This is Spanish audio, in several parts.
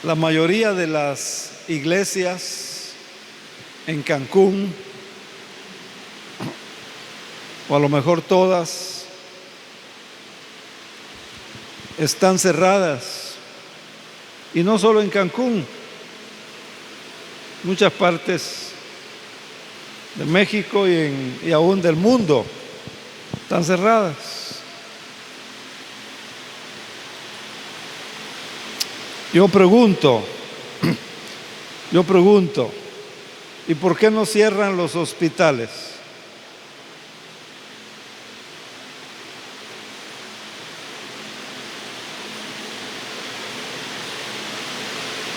La mayoría de las iglesias en Cancún, o a lo mejor todas, están cerradas. Y no solo en Cancún, muchas partes de México y aún del mundo están cerradas. Yo pregunto, ¿y por qué no cierran los hospitales?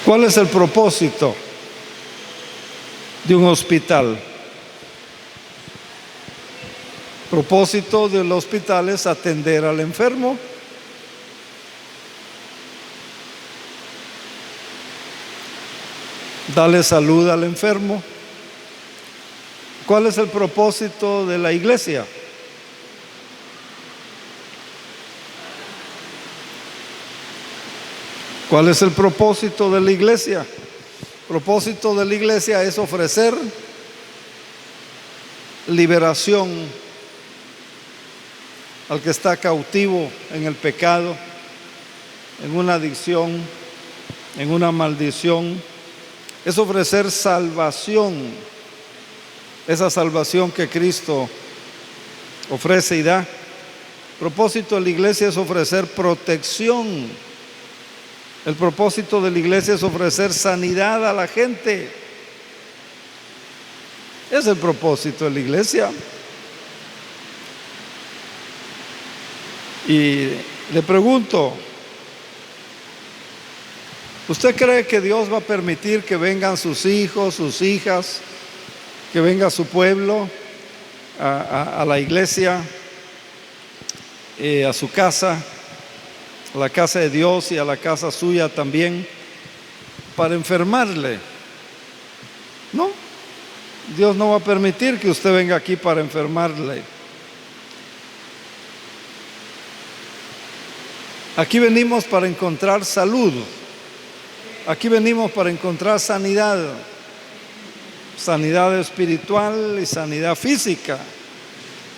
¿Cuál es el propósito de un hospital? El propósito del hospital es atender al enfermo. Darle salud al enfermo. ¿Cuál es el propósito de la iglesia? ¿Cuál es el propósito de la iglesia? El propósito de la iglesia es ofrecer liberación al que está cautivo en el pecado, en una adicción, en una maldición. Es ofrecer salvación, esa salvación que Cristo ofrece y da. El propósito de la iglesia es ofrecer protección. El propósito de la iglesia es ofrecer sanidad a la gente. Es el propósito de la iglesia. Y le pregunto, ¿usted cree que Dios va a permitir que vengan sus hijos, sus hijas, que venga su pueblo a la iglesia, a su casa, a la casa de Dios y a la casa suya también, para enfermarle? No, Dios no va a permitir que usted venga aquí para enfermarle. Aquí venimos para encontrar salud. Aquí venimos para encontrar sanidad, sanidad espiritual y sanidad física.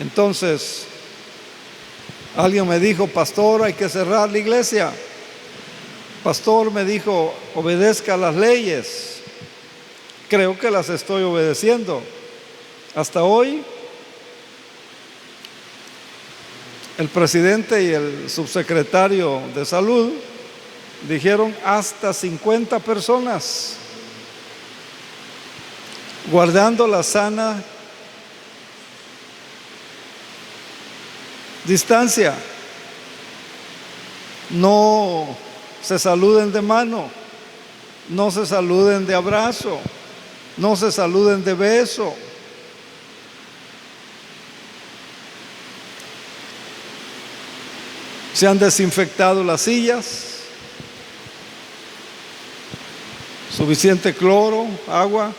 Entonces, alguien me dijo, pastor, hay que cerrar la iglesia. Pastor me dijo, obedezca las leyes. Creo que las estoy obedeciendo. Hasta hoy, el presidente y el subsecretario de salud dijeron hasta 50 personas, guardando la sana distancia. No se saluden de mano, no se saluden de abrazo, no se saluden de beso. Se han desinfectado las sillas, suficiente cloro, agua,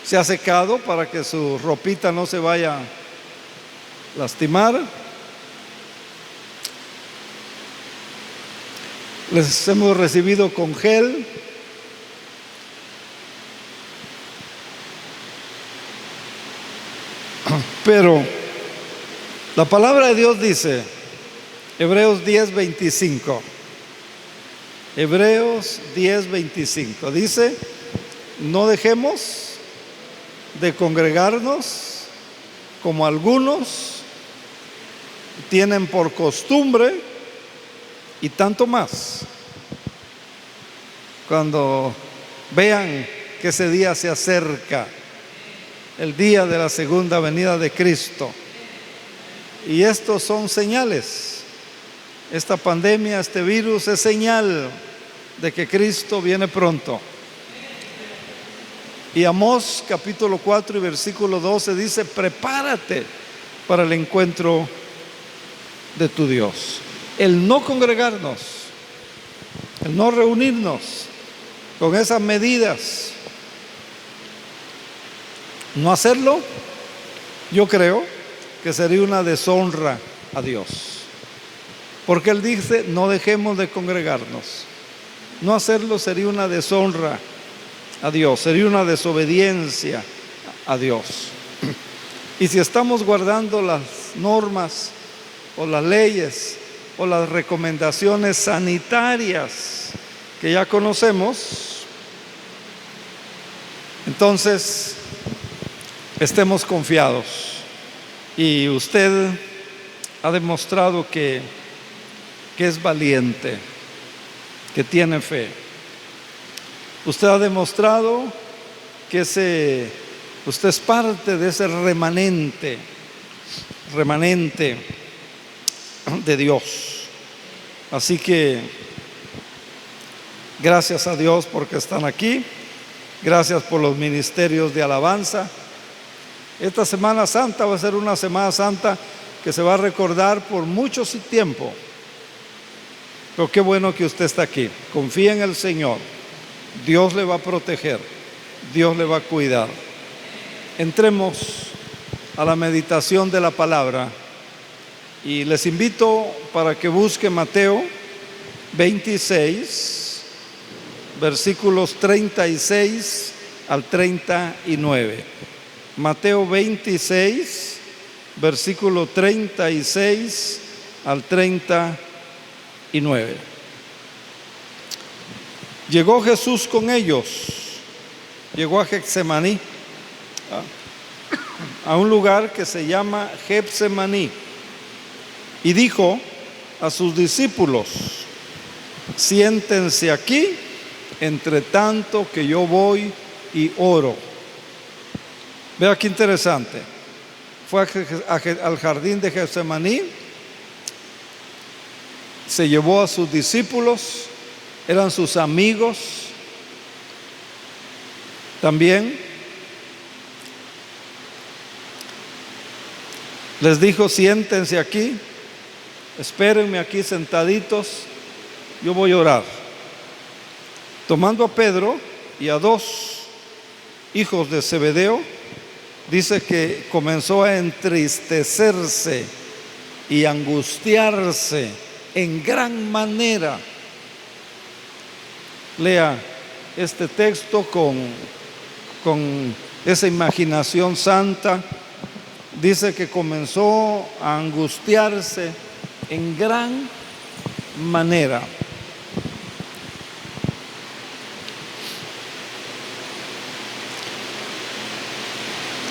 se ha secado para que su ropita no se vaya a lastimar. Les hemos recibido con gel. Pero la palabra de Dios dice, Hebreos 10:25. Hebreos 10:25 dice, no dejemos de congregarnos como algunos tienen por costumbre, y tanto más cuando vean que ese día se acerca, el día de la segunda venida de Cristo. Y estos son señales. Esta pandemia, este virus es señal de que Cristo viene pronto. Y Amós capítulo 4 y versículo 12 dice, prepárate para el encuentro de tu Dios. El no congregarnos, el no reunirnos con esas medidas, no hacerlo, yo creo que sería una deshonra a Dios. Porque Él dice, no dejemos de congregarnos. No hacerlo sería una deshonra a Dios, sería una desobediencia a Dios. Y si estamos guardando las normas o las leyes o las recomendaciones sanitarias que ya conocemos, entonces estemos confiados. Y usted ha demostrado que es valiente, que tiene fe. Usted ha demostrado que usted es parte de ese remanente de Dios. Así que gracias a Dios porque están aquí. Gracias por los ministerios de alabanza. Esta Semana Santa va a ser una Semana Santa que se va a recordar por mucho tiempo. Pero qué bueno que usted está aquí. Confía en el Señor. Dios le va a proteger. Dios le va a cuidar. Entremos a la meditación de la palabra. Y les invito para que busque Mateo 26, versículos 36 al 39. Mateo 26, versículo 36 al 39. Llegó Jesús con ellos, llegó a Getsemaní, a un lugar que se llama Getsemaní, y dijo a sus discípulos: siéntense aquí, entre tanto que yo voy y oro. Vea qué interesante. Fue al jardín de Getsemaní, se llevó a sus discípulos, eran sus amigos también. Les dijo: siéntense aquí, espérenme aquí sentaditos, yo voy a orar. Tomando a Pedro y a dos hijos de Zebedeo, dice que comenzó a entristecerse y angustiarse en gran manera. Lea este texto con esa imaginación santa. Dice que comenzó a angustiarse en gran manera.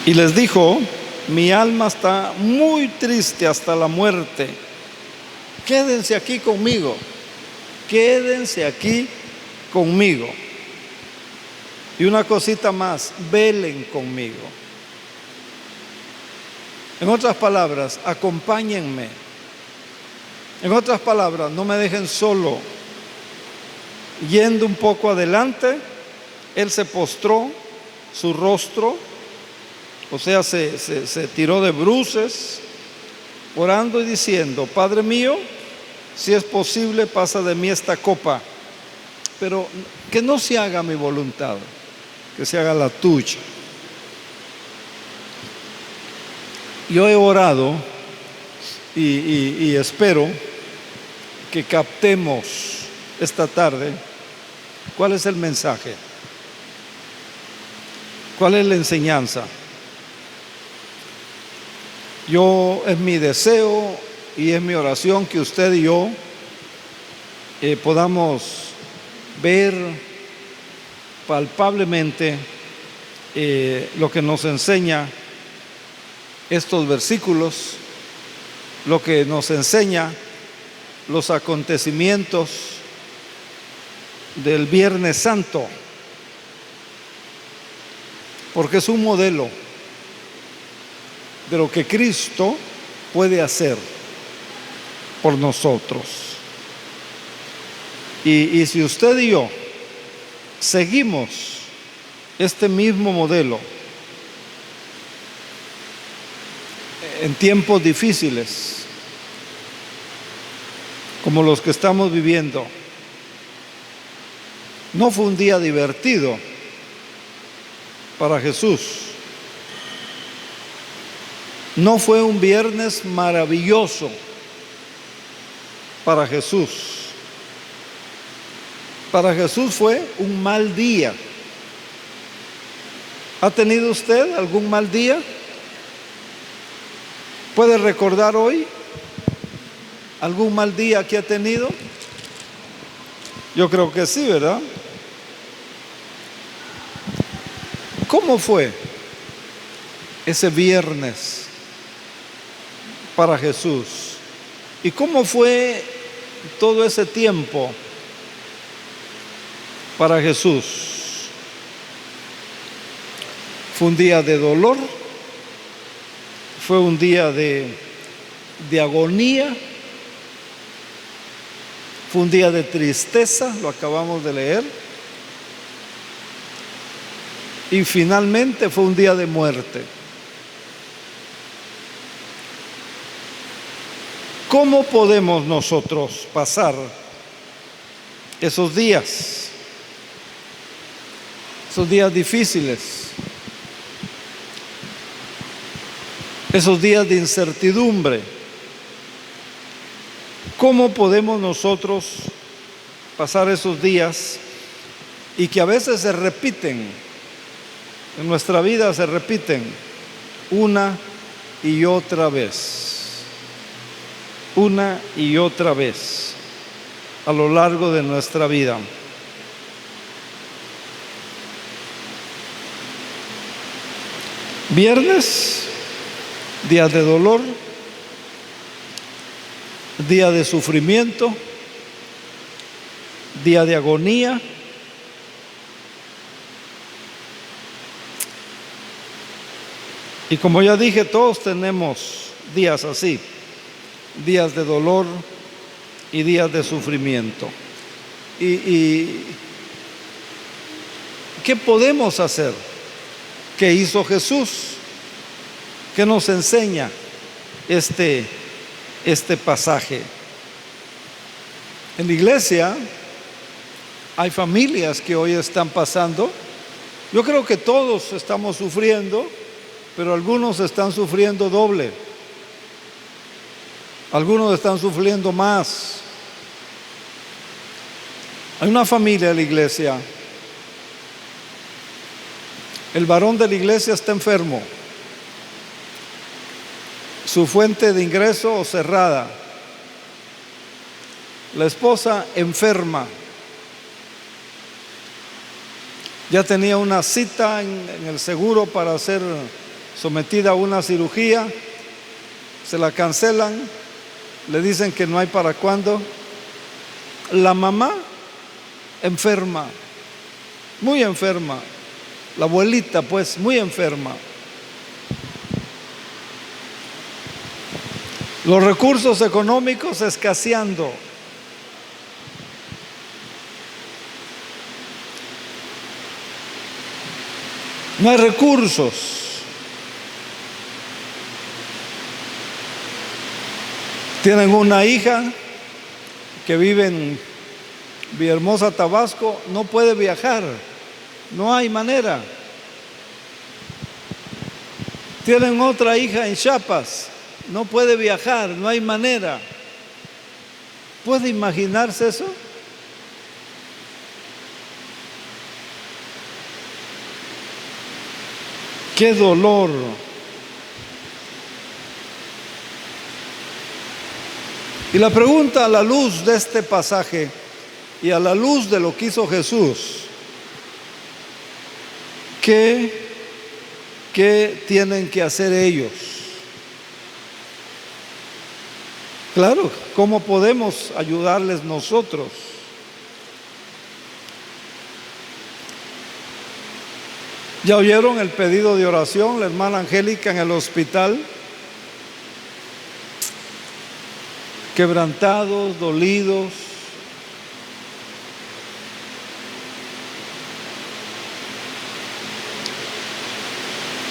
Y les dijo: mi alma está muy triste hasta la muerte. Quédense aquí conmigo. Quédense aquí conmigo. Y una cosita más: velen conmigo. En otras palabras, acompáñenme. En otras palabras, no me dejen solo. Yendo un poco adelante, él se postró, su rostro, o sea, se tiró de bruces, orando y diciendo: Padre mío, si es posible, pasa de mí esta copa, pero que no se haga mi voluntad, que se haga la tuya. Yo he orado y espero que captemos esta tarde cuál es el mensaje, cuál es la enseñanza. Es mi deseo y es mi oración que usted y yo podamos ver palpablemente lo que nos enseña estos versículos, lo que nos enseña los acontecimientos del Viernes Santo, porque es un modelo de lo que Cristo puede hacer por nosotros. Y si usted y yo seguimos este mismo modelo en tiempos difíciles como los que estamos viviendo, no fue un día divertido para Jesús. No fue un viernes maravilloso para Jesús. Para Jesús fue un mal día. ¿Ha tenido usted algún mal día? ¿Puede recordar hoy algún mal día que ha tenido? Yo creo que sí, ¿verdad? ¿Cómo fue ese viernes para Jesús? ¿Y cómo fue todo ese tiempo para Jesús? Fue un día de dolor, fue un día de agonía, fue un día de tristeza, lo acabamos de leer, y finalmente fue un día de muerte. ¿Cómo podemos nosotros pasar esos días difíciles, esos días de incertidumbre? ¿Cómo podemos nosotros pasar esos días y que a veces se repiten, en nuestra vida se repiten una y otra vez, una y otra vez a lo largo de nuestra vida? Viernes, día de dolor, día de sufrimiento, día de agonía. Y como ya dije, todos tenemos días así, días de dolor y días de sufrimiento. ¿Y qué podemos hacer? ¿Qué hizo Jesús? ¿Qué nos enseña este pasaje? En la iglesia hay familias que hoy están pasando. Yo creo que todos estamos sufriendo, pero algunos están sufriendo doble. Algunos están sufriendo más. Hay una familia en la iglesia. El varón de la iglesia está enfermo. Su fuente de ingreso cerrada. La esposa enferma. Ya tenía una cita en el seguro para ser sometida a una cirugía. Se la cancelan. Le dicen que no hay para cuándo. La mamá enferma, muy enferma. La abuelita, pues, muy enferma. Los recursos económicos escaseando. No hay recursos. Tienen una hija que vive en Villahermosa, Tabasco, no puede viajar, no hay manera. Tienen otra hija en Chiapas, no puede viajar, no hay manera. ¿Puede imaginarse eso? ¡Qué dolor! Y la pregunta a la luz de este pasaje y a la luz de lo que hizo Jesús, ¿qué tienen que hacer ellos? Claro, ¿cómo podemos ayudarles nosotros? ¿Ya oyeron el pedido de oración, la hermana Angélica en el hospital? Quebrantados, dolidos.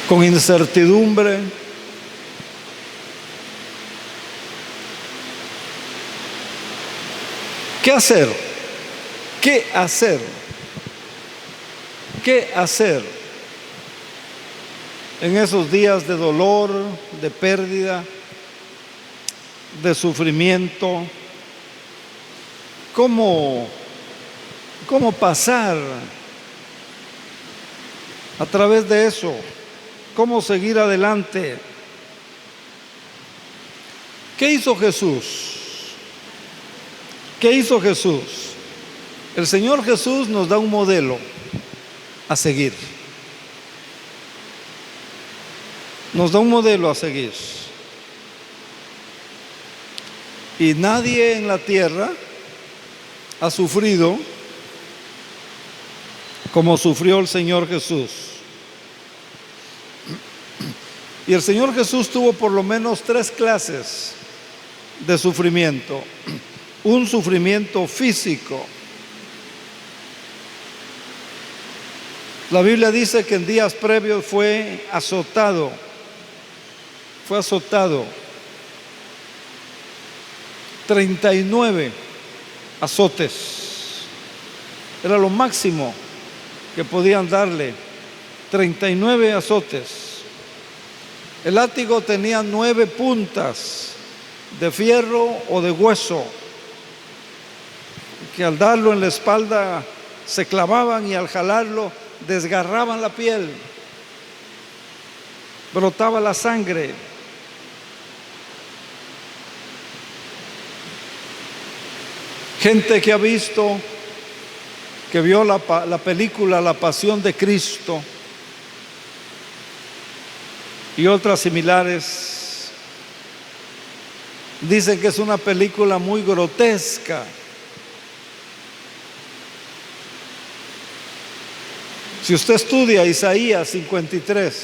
Con incertidumbre. ¿Qué hacer? ¿Qué hacer? ¿Qué hacer en esos días de dolor, de pérdida, de sufrimiento? ¿Cómo cómo pasar a través de eso, cómo seguir adelante. ¿Qué hizo Jesús? ¿Qué hizo Jesús? El Señor Jesús nos da un modelo a seguir. Nos da un modelo a seguir. Y nadie en la tierra ha sufrido como sufrió el Señor Jesús. Y el Señor Jesús tuvo por lo menos 3 clases de sufrimiento. Un sufrimiento físico. La Biblia dice que en días previos fue azotado. Fue azotado. 39 azotes. Era lo máximo que podían darle. 39 azotes. El látigo tenía 9 puntas de fierro o de hueso, que al darlo en la espalda se clavaban y al jalarlo desgarraban la piel, brotaba la sangre. Gente que ha visto, que vio la película La Pasión de Cristo y otras similares, dicen que es una película muy grotesca. Si usted estudia Isaías 53,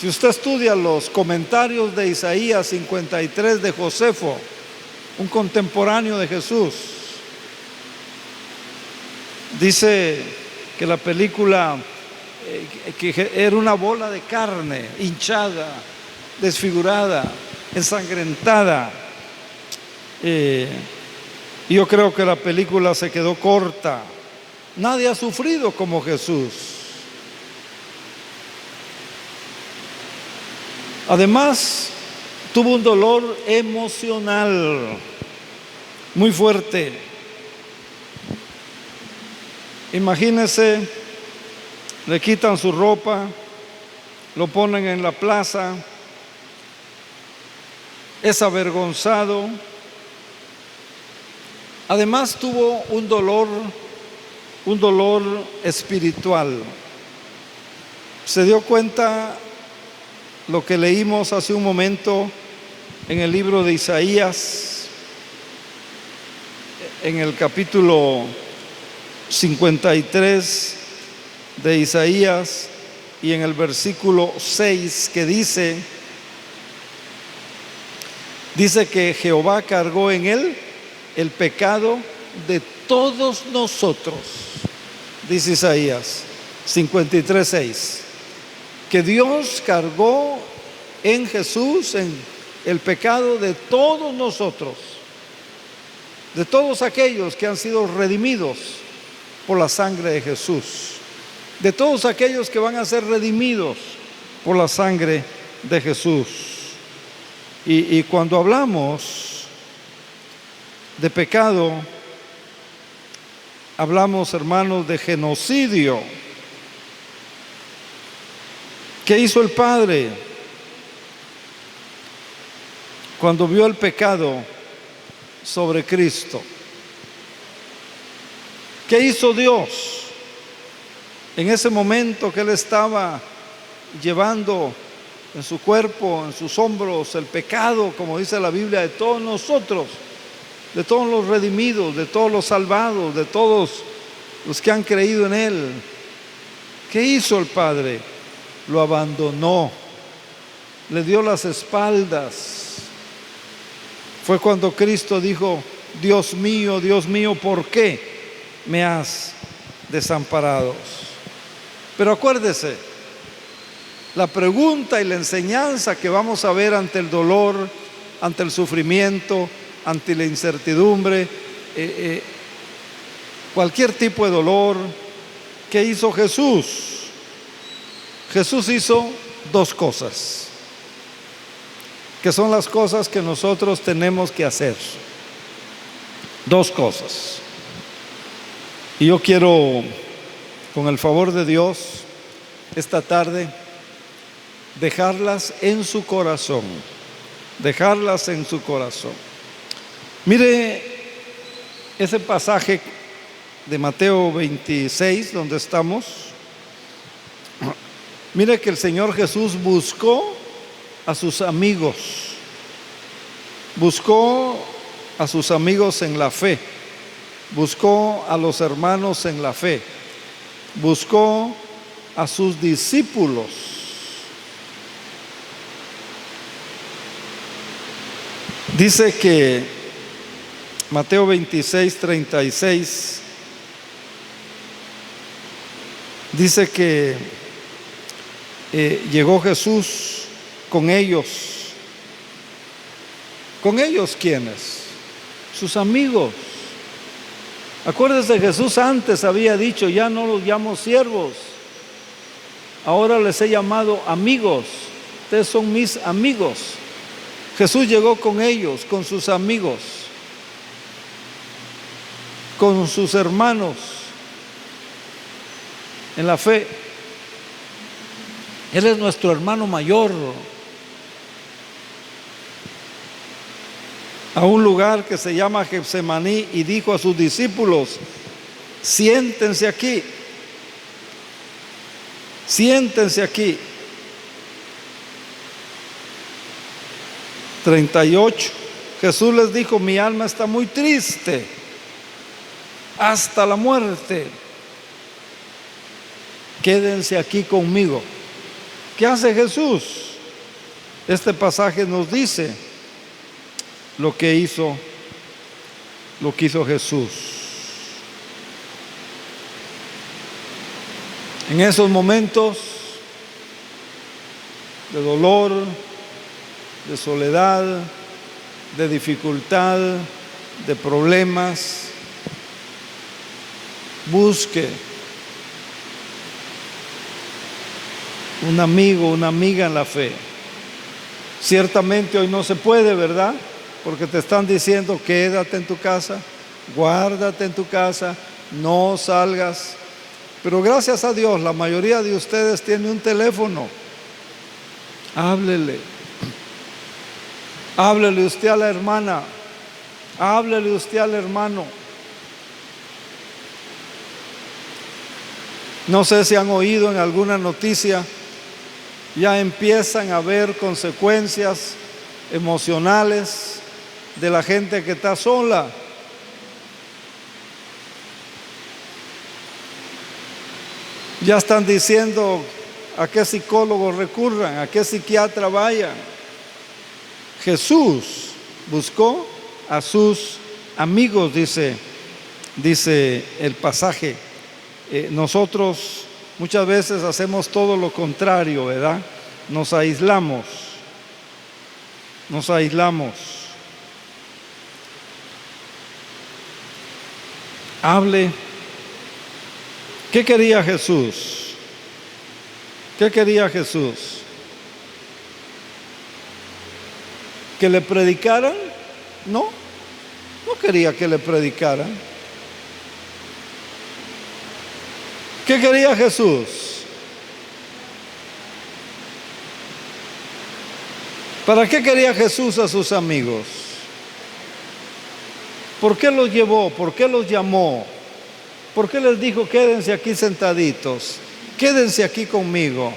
si usted estudia los comentarios de Isaías 53 de Josefo, un contemporáneo de Jesús, dice que la película que era una bola de carne hinchada, desfigurada, ensangrentada. Yo creo que la película se quedó corta. Nadie ha sufrido como Jesús. Además, tuvo un dolor emocional muy fuerte. Imagínense, le quitan su ropa, lo ponen en la plaza, es avergonzado. Además tuvo un dolor espiritual. Se dio cuenta lo que leímos hace un momento en el libro de Isaías, en el capítulo 53 de Isaías y en el versículo 6, que dice que Jehová cargó en él el pecado de todos nosotros. Dice Isaías 53:6, que Dios cargó en Jesús en el pecado de todos nosotros, de todos aquellos que han sido redimidos por la sangre de Jesús, de todos aquellos que van a ser redimidos por la sangre de Jesús. Y cuando hablamos de pecado, hablamos, hermanos, de genocidio. ¿Qué hizo el Padre cuando vio el pecado sobre Cristo? ¿Qué hizo Dios en ese momento que Él estaba llevando en su cuerpo, en sus hombros, el pecado, como dice la Biblia, de todos nosotros, de todos los redimidos, de todos los salvados, de todos los que han creído en Él? ¿Qué hizo el Padre? Lo abandonó, le dio las espaldas. Fue cuando Cristo dijo: Dios mío, ¿por qué me has desamparado? Pero acuérdese, la pregunta y la enseñanza que vamos a ver ante el dolor, ante el sufrimiento, ante la incertidumbre, cualquier tipo de dolor, ¿qué hizo Jesús? Jesús hizo 2 cosas, que son las cosas que nosotros tenemos que hacer. 2 cosas. Y yo quiero, con el favor de Dios, esta tarde, dejarlas en su corazón. Dejarlas en su corazón. Mire ese pasaje de Mateo 26, donde estamos. Mire que el Señor Jesús buscó a sus amigos. Buscó a sus amigos en la fe. Buscó a los hermanos en la fe. Buscó a sus discípulos. Dice que Mateo 26, 36, dice que llegó Jesús con ellos. ¿Con ellos quiénes? Sus amigos. Acuérdese, Jesús antes había dicho: ya no los llamo siervos, ahora les he llamado amigos. Ustedes son mis amigos. Jesús llegó con ellos, con sus amigos, con sus hermanos en la fe. Él es nuestro hermano mayor. A un lugar que se llama Getsemaní, y dijo a sus discípulos: siéntense aquí, siéntense aquí. 38, Jesús les dijo: mi alma está muy triste hasta la muerte, quédense aquí conmigo. ¿Qué hace Jesús? Este pasaje nos dice lo que hizo Jesús. En esos momentos de dolor, de soledad, de dificultad, de problemas, busque un amigo, una amiga en la fe. Ciertamente hoy no se puede, ¿verdad? Porque te están diciendo: quédate en tu casa, guárdate en tu casa, no salgas. Pero gracias a Dios, la mayoría de ustedes tiene un teléfono. Háblele. Háblele usted a la hermana. Háblele usted al hermano. No sé si han oído en alguna noticia, ya empiezan a haber consecuencias emocionales de la gente que está sola. Ya están diciendo a qué psicólogos recurran, a qué psiquiatra vayan. Jesús buscó a sus amigos, dice el pasaje. Nosotros muchas veces hacemos todo lo contrario, ¿verdad? Nos aislamos. Hable. ¿Qué quería Jesús? ¿Qué quería Jesús? ¿Que le predicaran? No quería que le predicaran. ¿Qué quería Jesús? ¿Para qué quería Jesús a sus amigos? ¿Por qué los llevó? ¿Por qué los llamó? ¿Por qué les dijo: quédense aquí sentaditos, quédense aquí conmigo?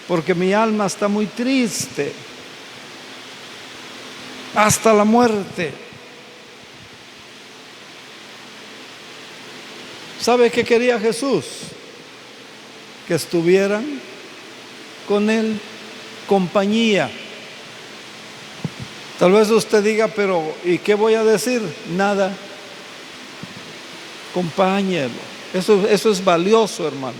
Porque mi alma está muy triste hasta la muerte. ¿Sabe qué quería Jesús? Que estuvieran con Él, compañía. Tal vez usted diga: pero ¿y qué voy a decir? Nada. Acompáñelo. Eso es valioso, hermanos.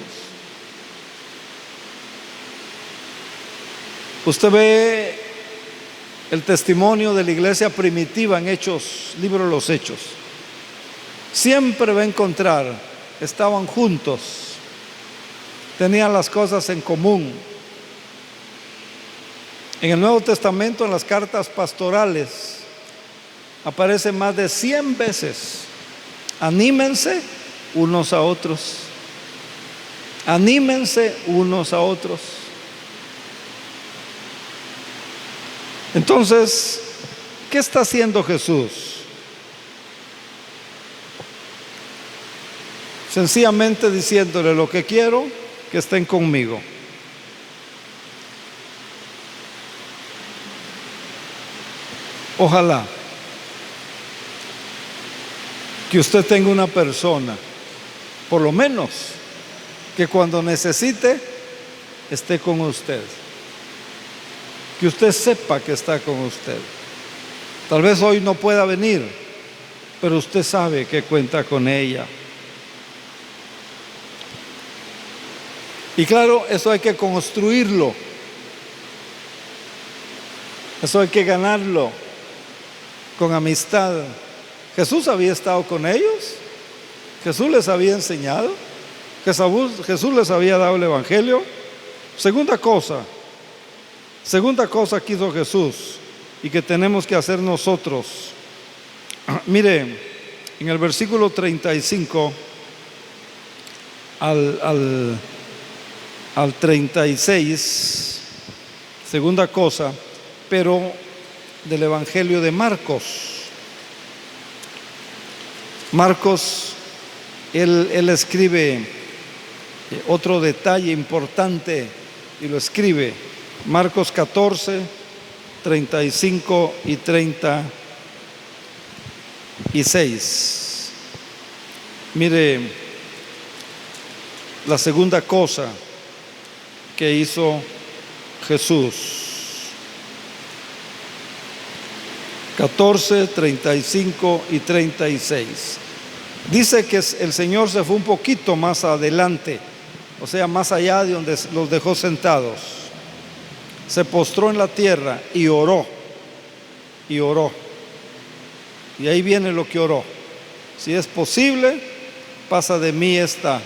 Usted ve el testimonio de la iglesia primitiva en Hechos, libro de los Hechos. Siempre va a encontrar, estaban juntos, tenían las cosas en común. En el Nuevo Testamento, en las cartas pastorales, aparece más de 100 veces: anímense unos a otros. Anímense unos a otros. Entonces, ¿qué está haciendo Jesús? Sencillamente diciéndole: lo que quiero, que estén conmigo. Ojalá que usted tenga una persona, por lo menos, que cuando necesite, esté con usted. Que usted sepa que está con usted. Tal vez hoy no pueda venir, pero usted sabe que cuenta con ella. Y claro, eso hay que construirlo. Eso hay que ganarlo con amistad. Jesús había estado con ellos. Jesús les había enseñado. Jesús les había dado el evangelio. Segunda cosa que hizo Jesús y que tenemos que hacer nosotros. Mire, en el versículo 35 al 36, segunda cosa, pero del evangelio de Marcos. Marcos, él escribe otro detalle importante y lo escribe. Marcos 14, 35 y 36. Mire, la segunda cosa que hizo Jesús. 14, 35 y 36. Dice que el Señor se fue un poquito más adelante, o sea, más allá de donde los dejó sentados. Se postró en la tierra y oró. Y oró. Y ahí viene lo que oró: si es posible, pasa de mí esta.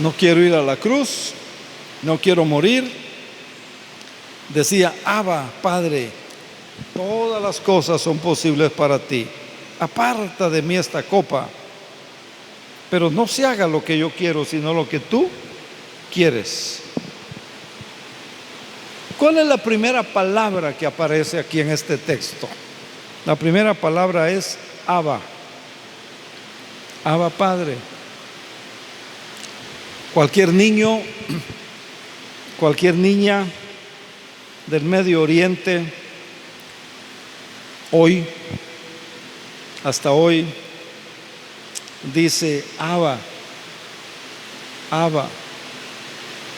No quiero ir a la cruz, no quiero morir. Decía: Abba, Padre, todas las cosas son posibles para ti. Aparta de mí esta copa, pero no se haga lo que yo quiero, sino lo que tú quieres. ¿Cuál es la primera palabra que aparece aquí en este texto? La primera palabra es Abba. Abba, Padre. Cualquier niño, cualquier niña del Medio Oriente, hoy, hasta hoy, dice Abba, Abba.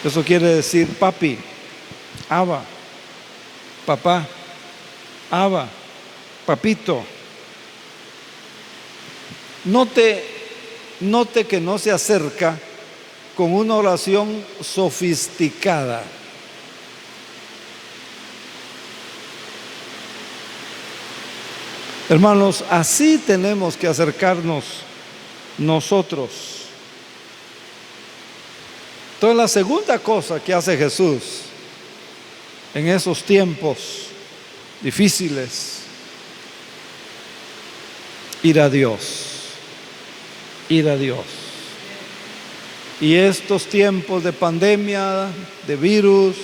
Eso quiere decir papi, Abba, papá, Abba, papito. Note que no se acerca con una oración sofisticada. Hermanos, así tenemos que acercarnos nosotros. Entonces, la segunda cosa que hace Jesús en esos tiempos difíciles: ir a Dios. Ir a Dios. Y estos tiempos de pandemia, de virus,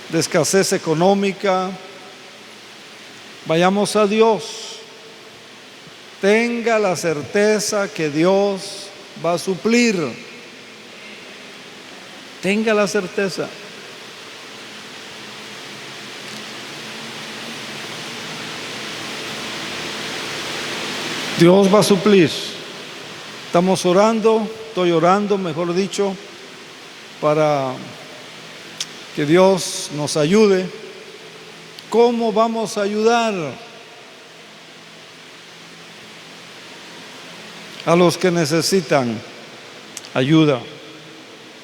de escasez económica, vayamos a Dios. Tenga la certeza que Dios va a suplir. Tenga la certeza. Dios va a suplir. Estamos orando, estoy orando, mejor dicho, para que Dios nos ayude. ¿Cómo vamos a ayudar a los que necesitan ayuda?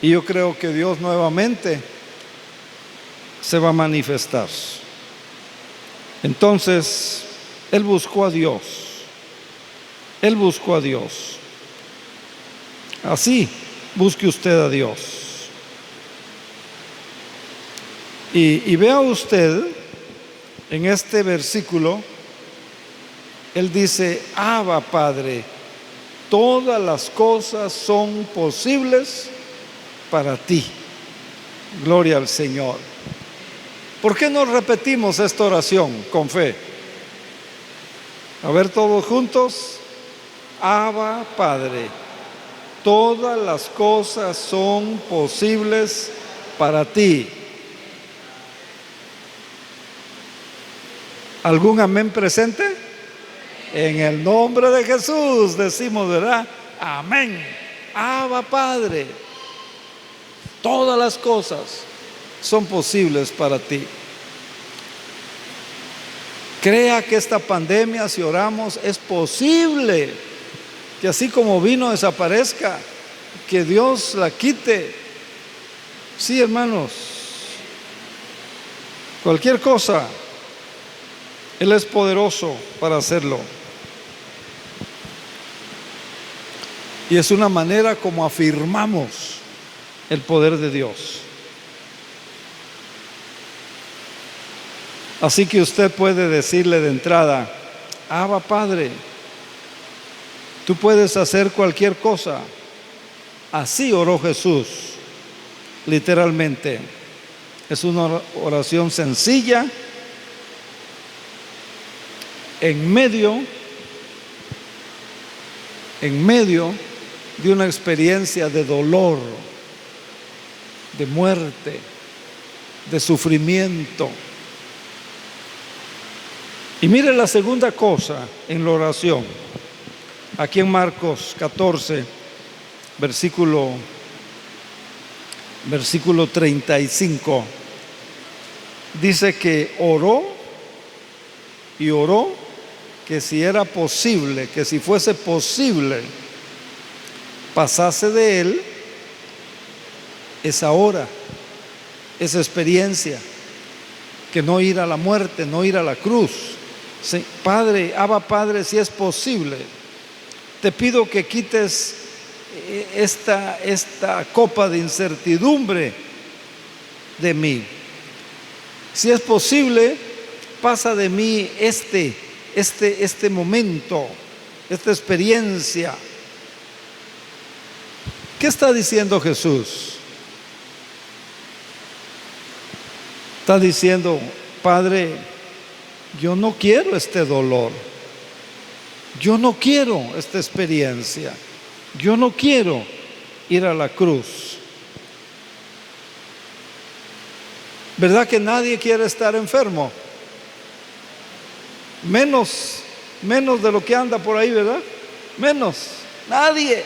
Y yo creo que Dios nuevamente se va a manifestar. Entonces, Él buscó a Dios. Él buscó a Dios. Así, busque usted a Dios. Y vea usted en este versículo Él dice: Abba, Padre, todas las cosas son posibles para ti. Gloria al Señor. ¿Por qué no repetimos esta oración con fe? A ver, todos juntos. Abba, Padre, todas las cosas son posibles para ti. ¿Algún amén presente? En el nombre de Jesús decimos, ¿verdad? Amén. Abba, Padre, todas las cosas son posibles para ti. Crea que esta pandemia, si oramos, es posible que así como vino desaparezca, que Dios la quite. Sí, hermanos, cualquier cosa, Él es poderoso para hacerlo. Y es una manera como afirmamos el poder de Dios. Así que usted puede decirle de entrada: Abba, Padre, tú puedes hacer cualquier cosa. Así oró Jesús, literalmente. Es una oración sencilla, en medio de una experiencia de dolor, de muerte, de sufrimiento. Y mire la segunda cosa en la oración. Aquí en Marcos 14, versículo 35, dice que oró que si era posible, que si fuese posible, pasase de él esa hora, esa experiencia, que no ir a la muerte, no ir a la cruz. Sí, Padre, Abba, Padre, si es posible, te pido que quites esta copa de incertidumbre de mí. Si es posible, pasa de mí este momento, esta experiencia. ¿Qué está diciendo Jesús? Está diciendo: Padre, yo no quiero este dolor, yo no quiero esta experiencia, yo no quiero ir a la cruz. ¿Verdad que nadie quiere estar enfermo? Menos de lo que anda por ahí, ¿verdad? Menos. Nadie.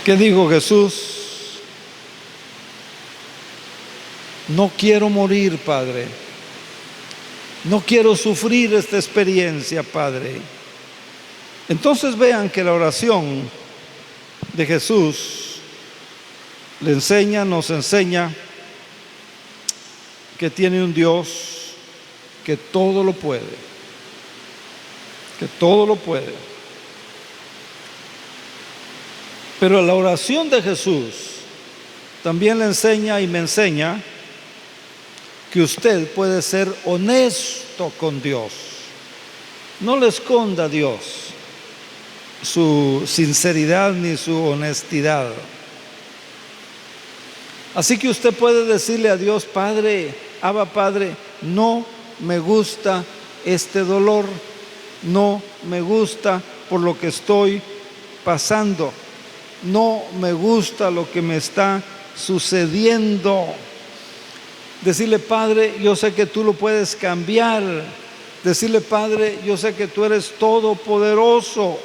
¿Qué dijo Jesús? No quiero morir, Padre. No quiero sufrir esta experiencia, Padre. Entonces vean que la oración de Jesús nos enseña que tiene un Dios que todo lo puede. Que todo lo puede. Pero la oración de Jesús también le enseña y me enseña que usted puede ser honesto con Dios. No le esconda a Dios su sinceridad ni su honestidad. Así que usted puede decirle a Dios: Padre, Abba, Padre, no me gusta este dolor, no me gusta por lo que estoy pasando, no me gusta lo que me está sucediendo. Decirle: Padre, yo sé que tú lo puedes cambiar. Decirle: Padre, yo sé que tú eres todopoderoso.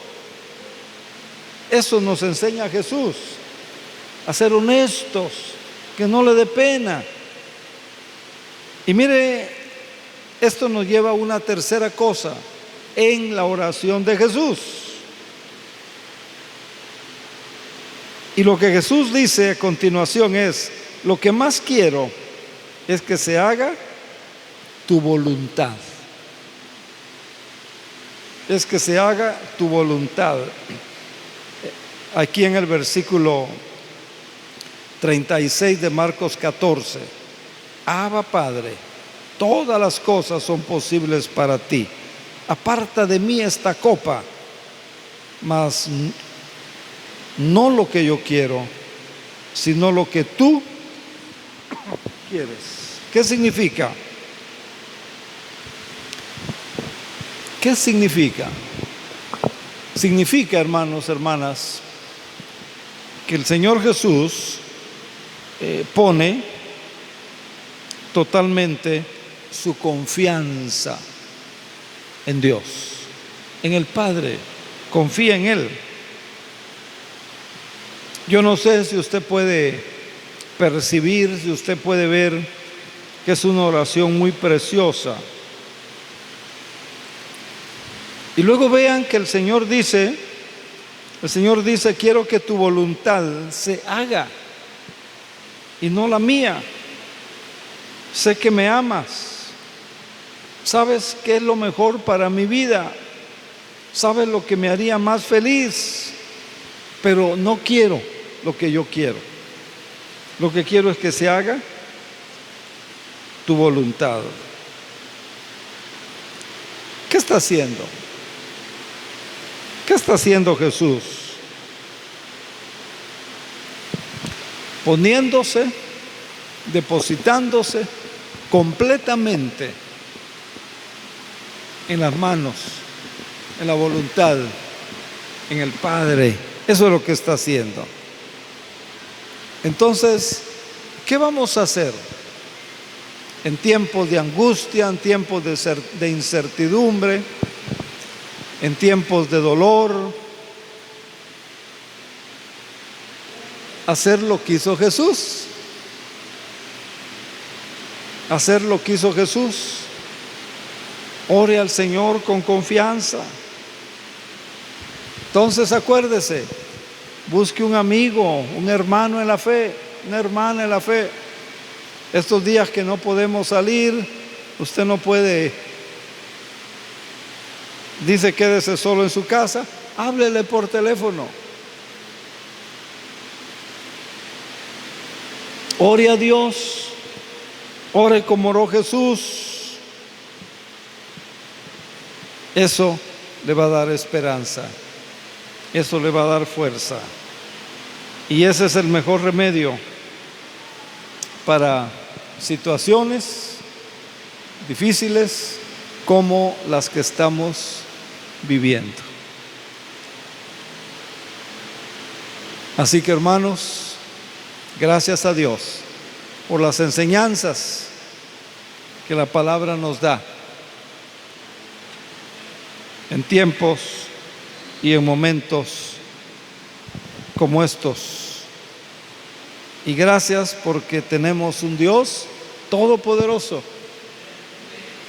Eso nos enseña Jesús, a ser honestos, que no le dé pena. Y mire, esto nos lleva a una tercera cosa en la oración de Jesús. Y lo que Jesús dice a continuación es: lo que más quiero es que se haga tu voluntad. Es que se haga tu voluntad. Aquí en el versículo 36 de Marcos 14, Abba Padre, todas las cosas son posibles para ti. Aparta de mí esta copa, mas no lo que yo quiero, sino lo que tú quieres. ¿Qué significa? ¿Qué significa? Significa, hermanos, hermanas, que el Señor Jesús pone totalmente su confianza en Dios, en el Padre, confía en Él. Yo no sé si usted puede percibir, si usted puede ver que es una oración muy preciosa. Y luego vean que el Señor dice, quiero que tu voluntad se haga y no la mía. Sé que me amas. Sabes qué es lo mejor para mi vida. Sabes lo que me haría más feliz. Pero no quiero lo que yo quiero. Lo que quiero es que se haga tu voluntad. ¿Qué está haciendo? ¿Qué está haciendo Jesús? Poniéndose, depositándose completamente en las manos, en la voluntad, en el Padre. Eso es lo que está haciendo. Entonces, ¿qué vamos a hacer en tiempos de angustia, en tiempos de incertidumbre, en tiempos de dolor? Hacer lo que hizo Jesús. Hacer lo que hizo Jesús. Ore al Señor con confianza. Entonces acuérdese, busque un amigo, un hermano en la fe, una hermana en la fe. Estos días que no podemos salir, usted no puede, dice quédese solo en su casa, háblele por teléfono. Ore a Dios, ore como oró Jesús. Eso le va a dar esperanza, eso le va a dar fuerza. Y ese es el mejor remedio para situaciones difíciles como las que estamos viviendo. Así que, hermanos, gracias a Dios por las enseñanzas que la palabra nos da en tiempos y en momentos como estos. Y gracias porque tenemos un Dios todopoderoso,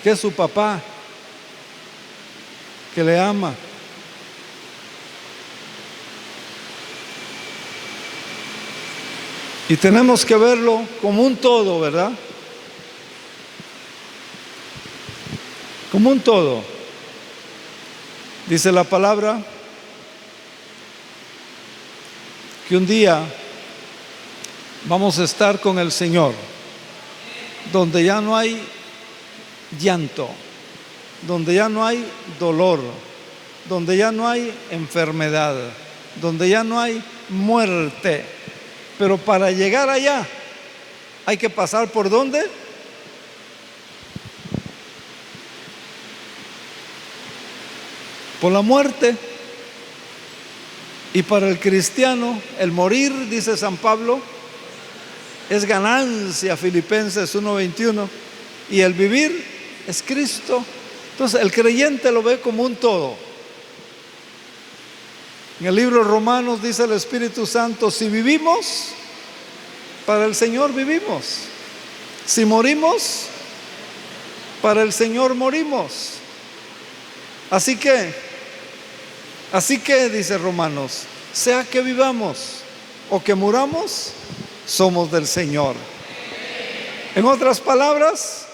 que es su papá, que le ama. Y tenemos que verlo como un todo, ¿verdad? Como un todo. Dice la palabra que un día vamos a estar con el Señor, donde ya no hay llanto, donde ya no hay dolor, donde ya no hay enfermedad, donde ya no hay muerte. Pero para llegar allá hay que pasar ¿por dónde? Por la muerte. Y para el cristiano el morir, dice San Pablo, es ganancia, Filipenses 1:21, y el vivir es Cristo. Entonces el creyente lo ve como un todo. En el libro de Romanos dice el Espíritu Santo: si vivimos, para el Señor vivimos. Si morimos, para el Señor morimos. Así que dice Romanos, sea que vivamos o que muramos, somos del Señor. En otras palabras,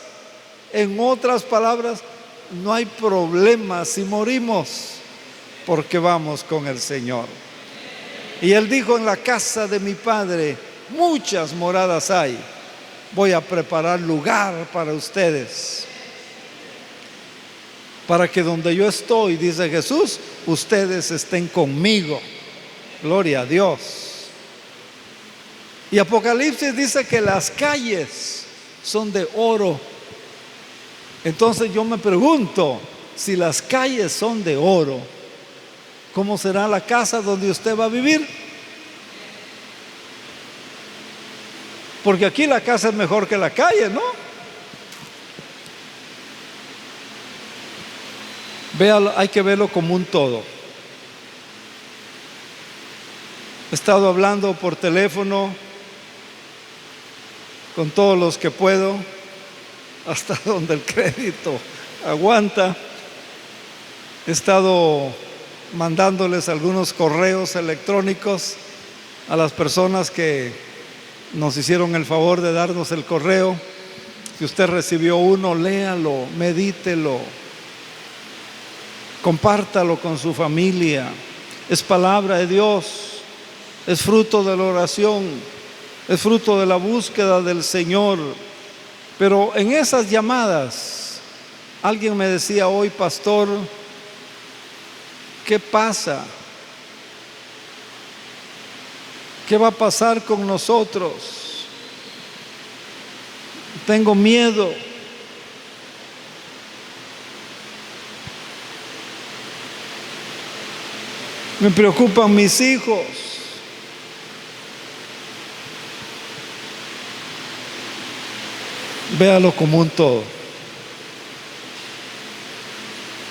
no hay problema si morimos, porque vamos con el Señor. Y Él dijo: en la casa de mi Padre muchas moradas hay. voy a preparar lugar para ustedes, para que donde yo estoy, dice Jesús, ustedes estén conmigo. Gloria a Dios. Y Apocalipsis dice que las calles son de oro. Entonces yo me pregunto, si las calles son de oro, ¿cómo será la casa donde usted va a vivir? Porque aquí la casa es mejor que la calle, ¿no? Véalo, hay que verlo como un todo. He estado hablando por teléfono con todos los que puedo, hasta donde el crédito aguanta. He estado mandándoles algunos correos electrónicos a las personas que nos hicieron el favor de darnos el correo. Si usted recibió uno, léalo, medítelo, compártalo con su familia. Es palabra de Dios, es fruto de la oración, es fruto de la búsqueda del Señor. Pero en esas llamadas, alguien me decía hoy, pastor, ¿qué pasa? ¿Qué va a pasar con nosotros? Tengo miedo. Me preocupan mis hijos. Véalo como un todo.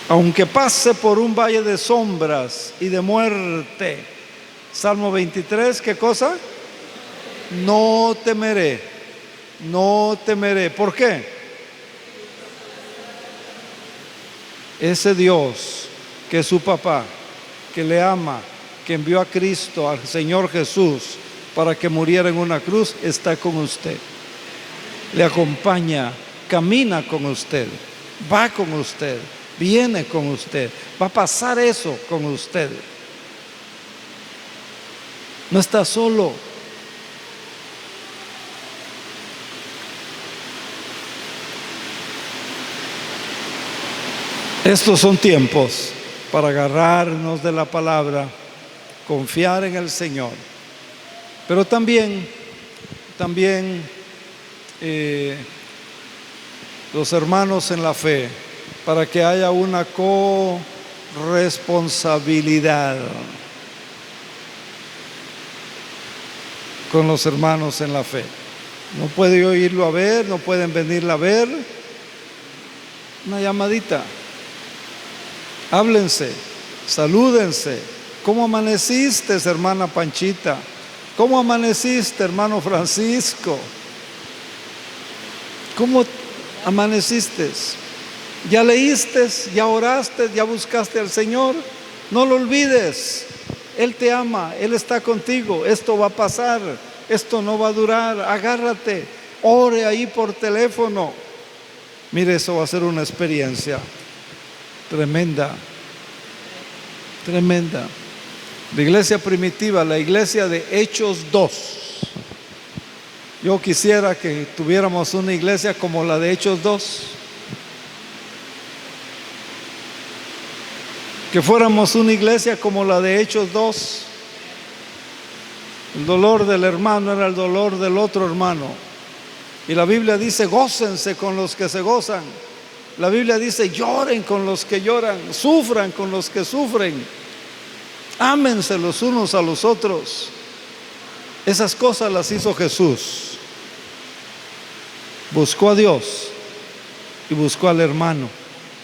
Aunque pase por un valle de sombras y de muerte. Salmo 23, ¿qué cosa? No temeré, no temeré. ¿Por qué? Ese Dios que es su papá, que le ama, que envió a Cristo, al Señor Jesús, para que muriera en una cruz, está con usted. Le acompaña, camina con usted, va con usted, viene con usted, va a pasar eso con usted. No está solo. Estos son tiempos para agarrarnos de la palabra, confiar en el Señor, pero también los hermanos en la fe, para que haya una corresponsabilidad con los hermanos en la fe. No puede yo irlo a ver, no pueden venirla a ver. Una llamadita. Háblense, salúdense. ¿Cómo amaneciste, hermana Panchita? ¿Cómo amaneciste, hermano Francisco? ¿Cómo amaneciste? ¿Ya leíste? ¿Ya oraste? ¿Ya buscaste al Señor? No lo olvides. Él te ama, Él está contigo. Esto va a pasar, esto no va a durar. Agárrate, ore ahí por teléfono. Mire, eso va a ser una experiencia tremenda, tremenda. La iglesia primitiva, la iglesia de Hechos 2. Yo quisiera que tuviéramos una iglesia como la de Hechos 2. Que fuéramos una iglesia como la de Hechos 2. El dolor del hermano era el dolor del otro hermano. Y la Biblia dice, gócense con los que se gozan. La Biblia dice, lloren con los que lloran, sufran con los que sufren. Ámense los unos a los otros. Esas cosas las hizo Jesús. Buscó a Dios y buscó al hermano,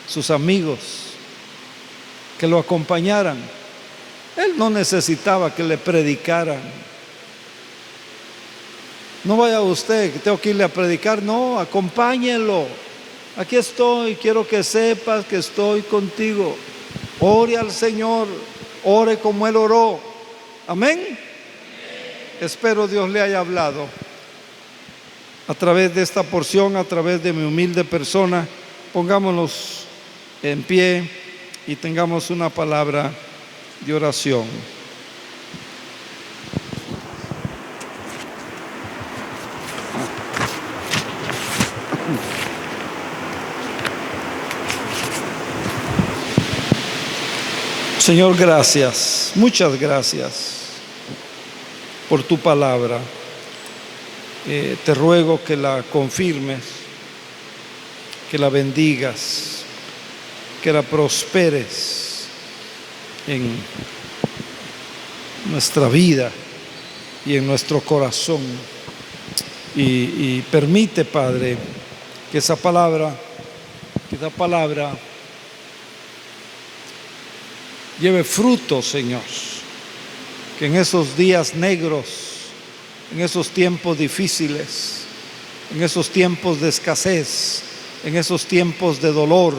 sus amigos, que lo acompañaran. Él no necesitaba que le predicaran. No vaya usted, que tengo que irle a predicar. No, acompáñelo. Aquí estoy, quiero que sepas que estoy contigo. Ore al Señor, ore como Él oró. Amén. Espero Dios le haya hablado a través de esta porción, a través de mi humilde persona. Pongámonos en pie y tengamos una palabra de oración. Señor, gracias, muchas gracias por tu palabra. Te ruego que la confirmes, que la bendigas, que la prosperes en nuestra vida y en nuestro corazón. Y permite, Padre, que esa palabra lleve fruto, Señor. Que en esos días negros, en esos tiempos difíciles, en esos tiempos de escasez, en esos tiempos de dolor,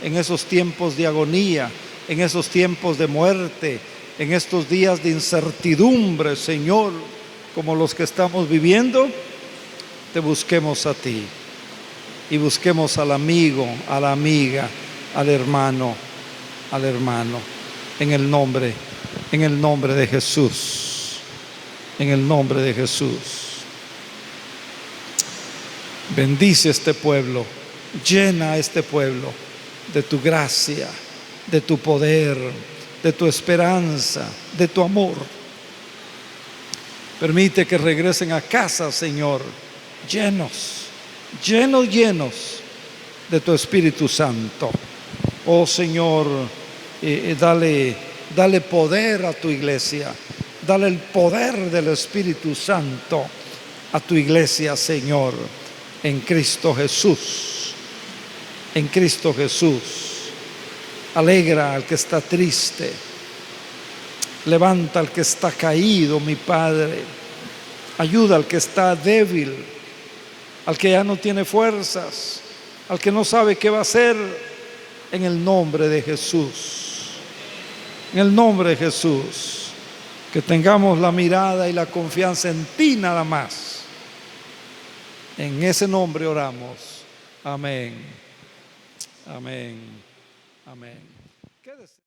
en esos tiempos de agonía, en esos tiempos de muerte, en estos días de incertidumbre, Señor, como los que estamos viviendo, te busquemos a ti y busquemos al amigo, a la amiga, al hermano, en el nombre de Jesús, en el nombre de Jesús. Bendice este pueblo, llena a este pueblo de tu gracia, de tu poder, de tu esperanza, de tu amor. Permite que regresen a casa, Señor, llenos de tu Espíritu Santo. Oh Señor, dale poder a tu iglesia, dale el poder del Espíritu Santo a tu iglesia, Señor, en Cristo Jesús, en Cristo Jesús. Alegra al que está triste, levanta al que está caído, mi Padre, ayuda al que está débil, al que ya no tiene fuerzas, al que no sabe qué va a hacer, en el nombre de Jesús, en el nombre de Jesús, que tengamos la mirada y la confianza en ti nada más. En ese nombre oramos. Amén. Amén. Amén. Quédese.